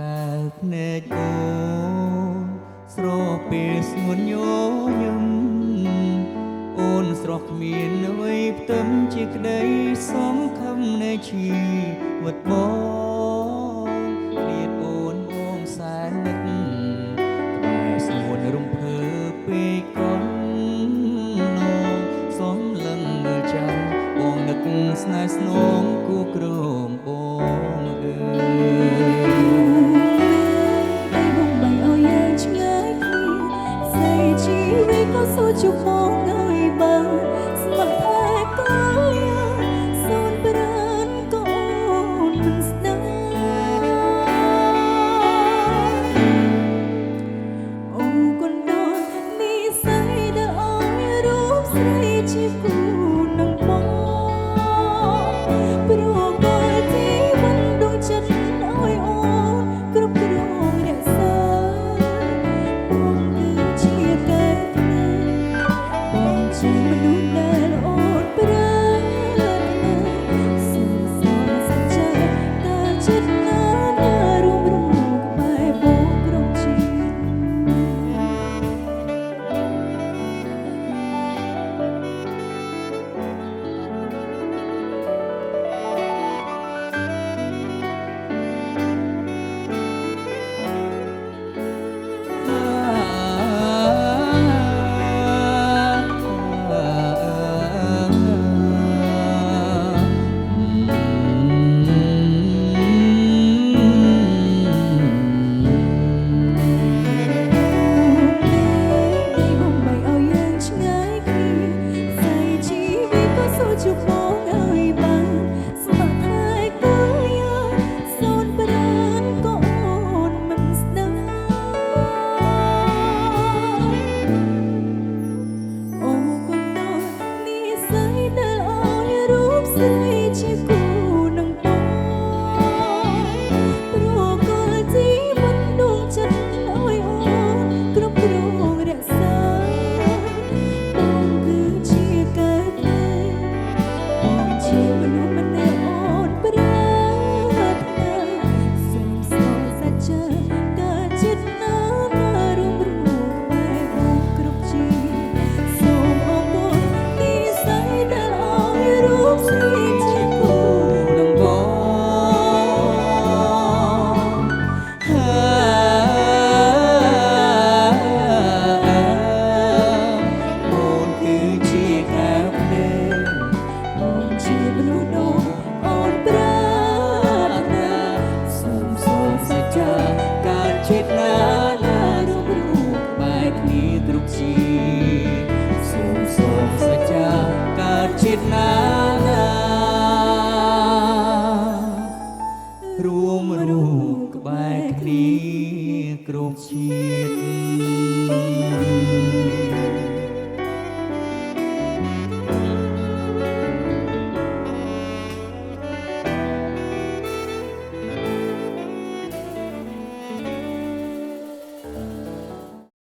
កែវភ្នែកអូនស្រពេលស្ងួនញញឹមអូនស្រស់គ្មានអ្វីផ្ទឹមជាក្តីសង្ឃឹមនៃជីវិតបងព្រាតអូនបងសែននឹកក្បែរស្ងួនរំភើបពេកកូនសំលឹងមើលចាំបងនឹកស្នេហ៍ស្នងគូក្រមបងអើបងបីឲ្យយើងឆ្ងាយគ្នាស្អីជីវិតក៏សូជុំមកហើយបើស្ម័គ្រតែកាយាសូនប្រានក៏អូនមិនស្ដាប់អូកូនដល់នេះស្អីដែលអោយរូបស្រីជាគូនឹងបងព្រោះក៏ទីមិនដូចចិត្តឲ្យអូនគ្រប់គ្រងរក្សាបងគឺជាកែវភ្នែកបងជាមនុស្សដែលអូនប្រាថ្នាសូមសរសច្ចាតាចិត្តណារួមរំលងក្បែរបងគ្រប់ជាតិជុំមកហើយបានស្ម័គ្រតែកាយាសូនប្រានក៏អូនមិនស្ដាប់អូកូនដល់នេះស្អីដែលអោយរូបស្រីជាគូនឹងបងព្រោះក៏ជីវិតដួងចិត្តឲ្យអូនគ្រប់គ្រងរក្សាបងគឺជាកែវភ្នែកបងជាមនុស្សម្នាក់អូនប្រាថ្នាសូមសរសច្ចាការចិត្តណារួមរំលងក្បែរបងគ្រប់ជាតិសូមអរគុណនិស្ស័យដែលអោយរូបស្រីជាគូនឹងបងអូនគឺជាកែវភ្នែកបងជាមនុស្សនោះអូនប្រាថ្នាសូមសរសច្ចាការចិត្តណារួមរួមបែកគ្នាគ្រប់ជាតិសូមសរសច្ចាការចិត្តណារួមរួមក្បែរគ្នាគ្រប់ជាតិ